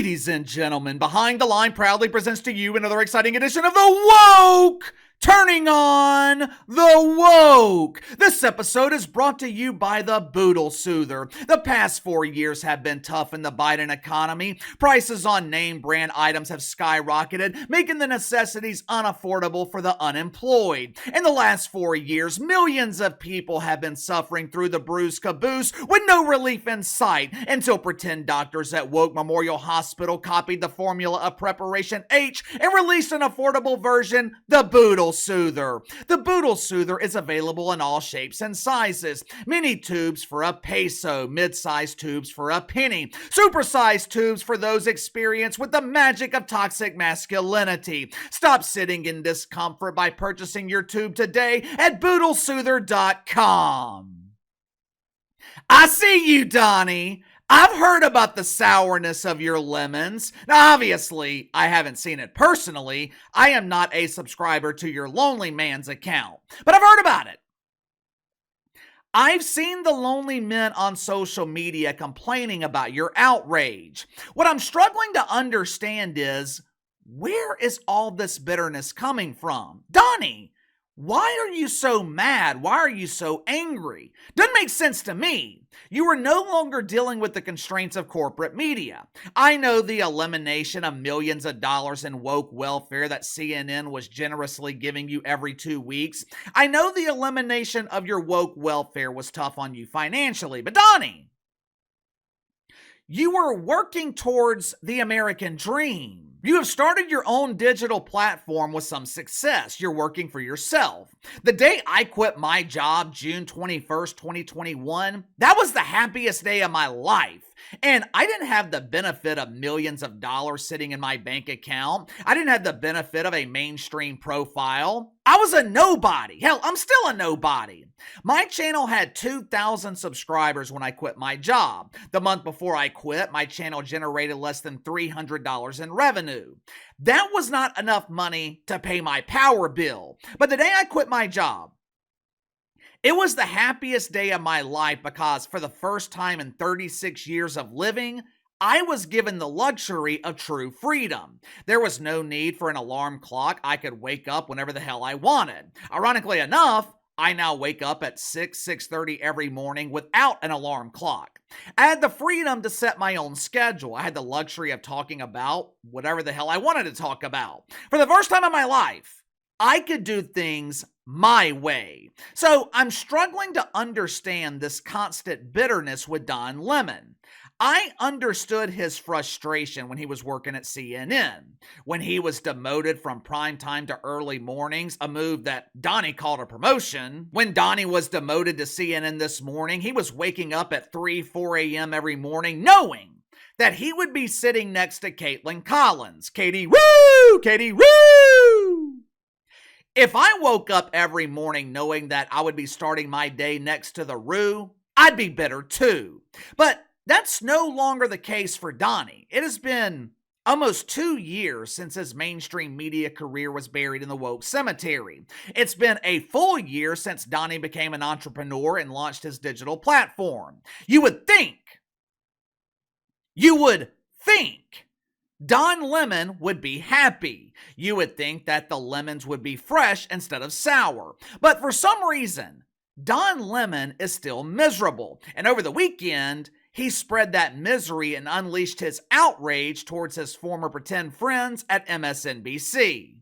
Ladies and gentlemen, Behind the Line proudly presents to you another exciting edition of the Woke! Turning on the Woke! This episode is brought to you by the Boodle Soother. The past 4 years have been tough in the Biden economy. Prices on name brand items have skyrocketed, making the necessities unaffordable for the unemployed. In the last 4 years, millions of people have been suffering through the bruised caboose with no relief in sight until pretend doctors at Woke Memorial Hospital copied the formula of Preparation H and released an affordable version, the Boodle Soother. The Boodle Soother is available in all shapes and sizes. Mini tubes for a peso, mid-sized tubes for a penny, supersized tubes for those experienced with the magic of toxic masculinity. Stop sitting in discomfort by purchasing your tube today at boodlesoother.com. I see you, Donnie. I've heard about the sourness of your lemons. Now, obviously, I haven't seen it personally. I am not a subscriber to your Lonely Man's account, but I've heard about it. I've seen the lonely men on social media complaining about your outrage. What I'm struggling to understand is, where is all this bitterness coming from? Donnie, why are you so mad? Why are you so angry? Doesn't make sense to me. You are no longer dealing with the constraints of corporate media. I know the elimination of millions of dollars in woke welfare that CNN was generously giving you every 2 weeks. I know the elimination of your woke welfare was tough on you financially. But Donnie, you were working towards the American dream. You have started your own digital platform with some success. You're working for yourself. The day I quit my job, June 21st, 2021, that was the happiest day of my life. And I didn't have the benefit of millions of dollars sitting in my bank account. I didn't have the benefit of a mainstream profile. I was a nobody. Hell, I'm still a nobody. My channel had 2,000 subscribers when I quit my job. The month before I quit, my channel generated less than $300 in revenue. That was not enough money to pay my power bill. But the day I quit my job, it was the happiest day of my life because for the first time in 36 years of living, I was given the luxury of true freedom. There was no need for an alarm clock. I could wake up whenever the hell I wanted. Ironically enough, I now wake up at 6:30 every morning without an alarm clock. I had the freedom to set my own schedule. I had the luxury of talking about whatever the hell I wanted to talk about. For the first time in my life, I could do things my way. So I'm struggling to understand this constant bitterness with Don Lemon. I understood his frustration when he was working at CNN, when he was demoted from primetime to early mornings, a move that Donnie called a promotion. When Donnie was demoted to CNN this morning, he was waking up at 4 a.m. every morning knowing that he would be sitting next to Caitlin Collins. Katie, woo! Katie, woo! If I woke up every morning knowing that I would be starting my day next to the Roo, I'd be bitter too. But that's no longer the case for Donnie. It has been almost 2 years since his mainstream media career was buried in the woke cemetery. It's been a full year since Donnie became an entrepreneur and launched his digital platform. You would think Don Lemon would be happy. You would think that the lemons would be fresh instead of sour. But for some reason, Don Lemon is still miserable. And over the weekend, he spread that misery and unleashed his outrage towards his former pretend friends at MSNBC.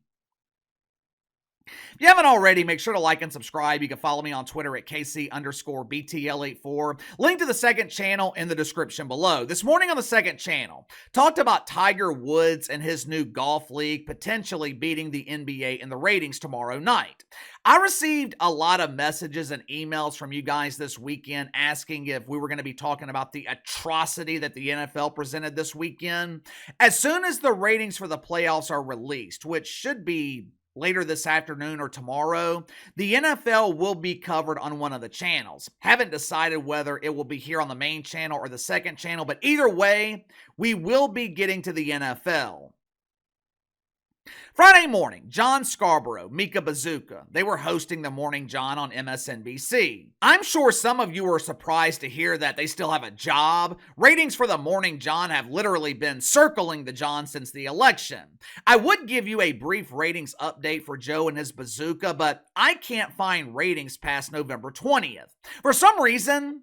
If you haven't already, make sure to like and subscribe. You can follow me on Twitter at KC_BTL84. Link to the second channel in the description below. This morning on the second channel, talked about Tiger Woods and his new golf league potentially beating the NBA in the ratings tomorrow night. I received a lot of messages and emails from you guys this weekend asking if we were going to be talking about the atrocity that the NFL presented this weekend. As soon as the ratings for the playoffs are released, which should be later this afternoon or tomorrow, the NFL will be covered on one of the channels. Haven't decided whether it will be here on the main channel or the second channel, but either way, we will be getting to the NFL. Friday morning, John Scarborough, Mika Bazooka, they were hosting the Morning John on MSNBC. I'm sure some of you are surprised to hear that they still have a job. Ratings for the Morning John have literally been circling the John since the election. I would give you a brief ratings update for Joe and his bazooka, but I can't find ratings past November 20th. For some reason,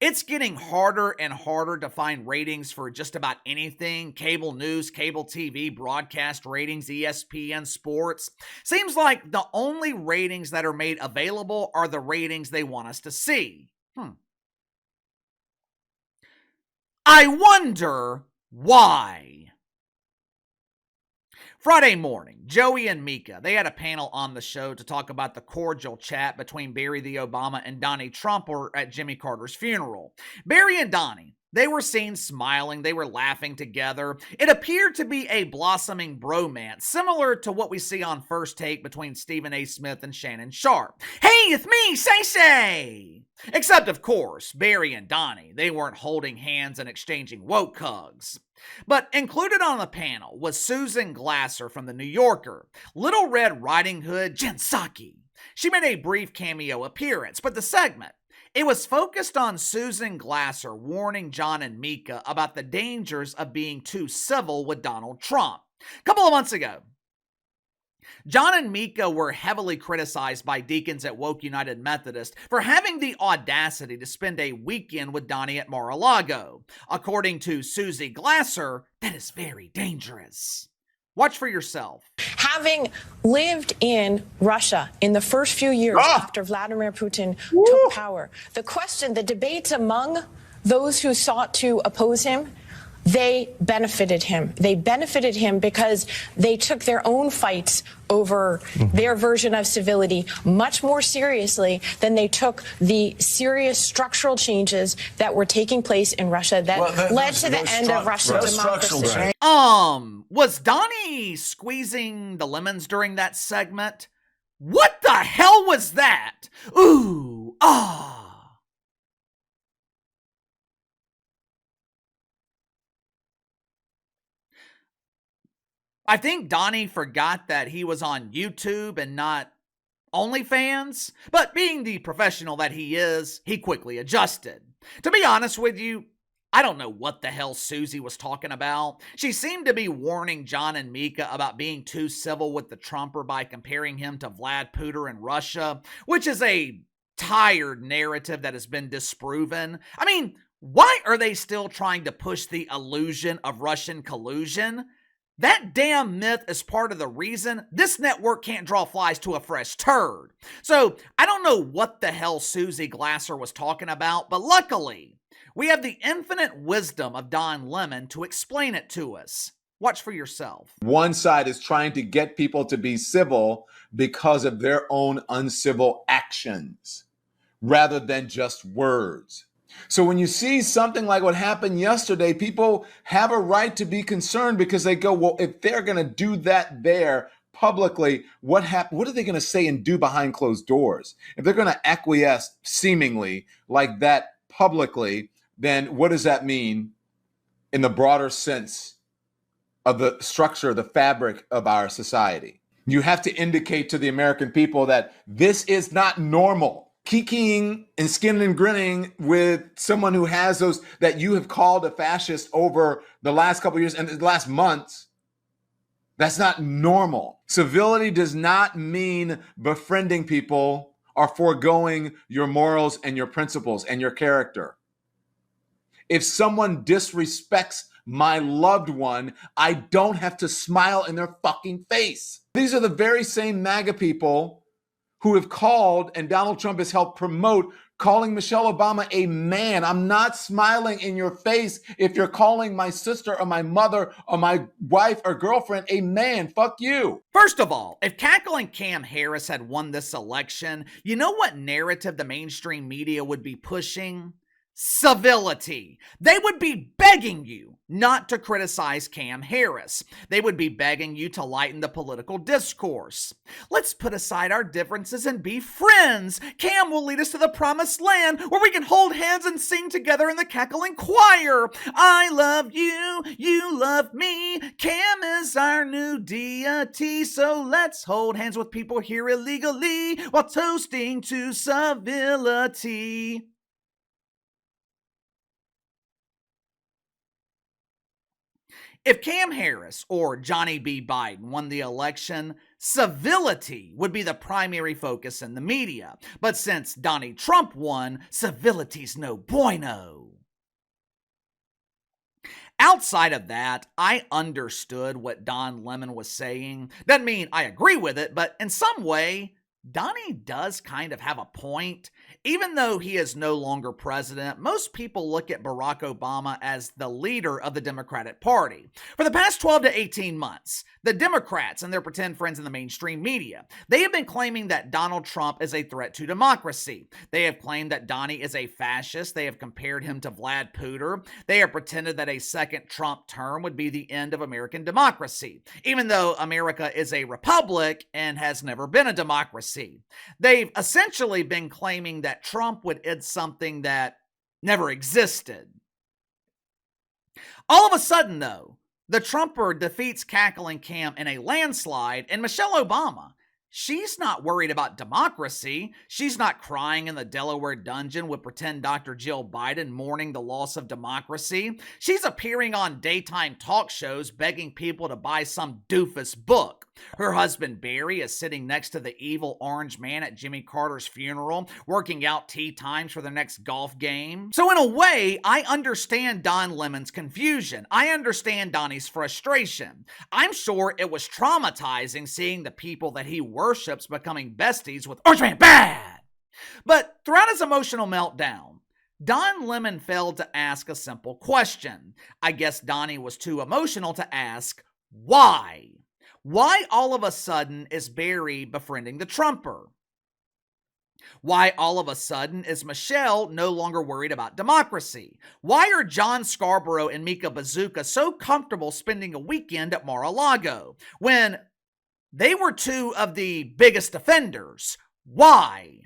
it's getting harder and harder to find ratings for just about anything. Cable news, cable TV, broadcast ratings, ESPN, sports. Seems like the only ratings that are made available are the ratings they want us to see. I wonder why. Friday morning, Joey and Mika, they had a panel on the show to talk about the cordial chat between Barry the Obama and Donnie Trump at Jimmy Carter's funeral. Barry and Donnie, they were seen smiling, they were laughing together. It appeared to be a blossoming bromance, similar to what we see on First Take between Stephen A. Smith and Shannon Sharpe. Hey, it's me, say! Except, of course, Barry and Donnie, they weren't holding hands and exchanging woke hugs. But included on the panel was Susan Glasser from The New Yorker, Little Red Riding Hood Jen Psaki. She made a brief cameo appearance, but the segment, it was focused on Susan Glasser warning John and Mika about the dangers of being too civil with Donald Trump. A couple of months ago, John and Mika were heavily criticized by deacons at Woke United Methodist for having the audacity to spend a weekend with Donnie at Mar-a-Lago. According to Susie Glasser, that is very dangerous. Watch for yourself. Having lived in Russia in the first few years after Vladimir Putin took power, the debates among those who sought to oppose him, they benefited him. They benefited him because they took their own fights over their version of civility much more seriously than they took the serious structural changes that were taking place in Russia that led to the end of Russian democracy. Was Donnie squeezing the lemons during that segment? What the hell was that? Ooh, ah. I think Donnie forgot that he was on YouTube and not OnlyFans, but being the professional that he is, he quickly adjusted. To be honest with you, I don't know what the hell Susie was talking about. She seemed to be warning John and Mika about being too civil with the Trumper by comparing him to Vlad Putin in Russia, which is a tired narrative that has been disproven. I mean, why are they still trying to push the illusion of Russian collusion? That damn myth is part of the reason this network can't draw flies to a fresh turd. So, I don't know what the hell Susie Glasser was talking about, but luckily, we have the infinite wisdom of Don Lemon to explain it to us. Watch for yourself. One side is trying to get people to be civil because of their own uncivil actions, rather than just words. So when you see something like what happened yesterday, people have a right to be concerned because they go, well, if they're going to do that there publicly, what are they going to say and do behind closed doors? If they're going to acquiesce seemingly like that publicly, then what does that mean in the broader sense of the structure, the fabric of our society? You have to indicate to the American people that this is not normal. Kikiing and skinning and grinning with someone who has those that you have called a fascist over the last couple of years and the last months, that's not normal. Civility does not mean befriending people or foregoing your morals and your principles and your character. If someone disrespects my loved one, I don't have to smile in their fucking face. These are the very same MAGA people who have called, and Donald Trump has helped promote, calling Michelle Obama a man. I'm not smiling in your face if you're calling my sister or my mother or my wife or girlfriend a man. Fuck you. First of all, if cackling Cam Harris had won this election, you know what narrative the mainstream media would be pushing? Civility. They would be begging you not to criticize Cam Harris. They would be begging you to lighten the political discourse. Let's put aside our differences and be friends. Cam will lead us to the promised land where we can hold hands and sing together in the cackling choir. I love you, you love me. Cam is our new deity, so let's hold hands with people here illegally while toasting to civility. If Cam Harris or Johnny B. Biden won the election, civility would be the primary focus in the media. But since Donnie Trump won, civility's no bueno. Outside of that, I understood what Don Lemon was saying. Doesn't mean I agree with it, but in some way, Donnie does kind of have a point. Even though he is no longer president, most people look at Barack Obama as the leader of the Democratic Party. For the past 12 to 18 months, the Democrats and their pretend friends in the mainstream media, they have been claiming that Donald Trump is a threat to democracy. They have claimed that Donnie is a fascist. They have compared him to Vlad Putin. They have pretended that a second Trump term would be the end of American democracy, even though America is a republic and has never been a democracy. They've essentially been claiming that Trump would end something that never existed. All of a sudden, though, the Trumper defeats cackling Cam in a landslide, and Michelle Obama, she's not worried about democracy. She's not crying in the Delaware dungeon with pretend Dr. Jill Biden mourning the loss of democracy. She's appearing on daytime talk shows begging people to buy some doofus book. Her husband Barry is sitting next to the evil orange man at Jimmy Carter's funeral, working out tea times for the next golf game. So in a way, I understand Don Lemon's confusion. I understand Donnie's frustration. I'm sure it was traumatizing seeing the people that he worships becoming besties with Orange Man bad. But throughout his emotional meltdown, Don Lemon failed to ask a simple question. I guess Donnie was too emotional to ask, why? Why all of a sudden is Barry befriending the Trumper? Why all of a sudden is Michelle no longer worried about democracy? Why are John Scarborough and Mika Bazooka so comfortable spending a weekend at Mar-a-Lago when they were two of the biggest offenders? Why?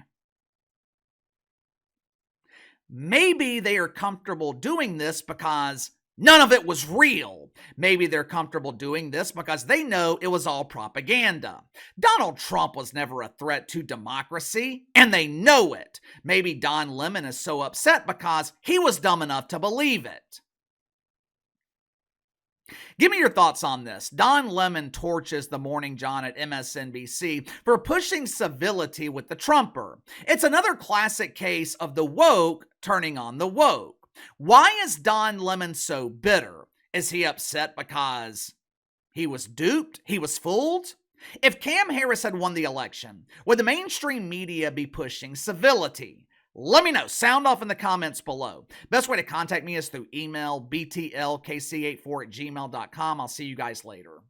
Maybe they are comfortable doing this because none of it was real. Maybe they're comfortable doing this because they know it was all propaganda. Donald Trump was never a threat to democracy, and they know it. Maybe Don Lemon is so upset because he was dumb enough to believe it. Give me your thoughts on this. Don Lemon torches the Morning John at MSNBC for pushing civility with the Trumper. It's another classic case of the woke turning on the woke. Why is Don Lemon so bitter? Is he upset because he was duped? He was fooled? If Cam Harris had won the election, would the mainstream media be pushing civility? Let me know. Sound off in the comments below. Best way to contact me is through email, btlkc84@gmail.com. I'll see you guys later.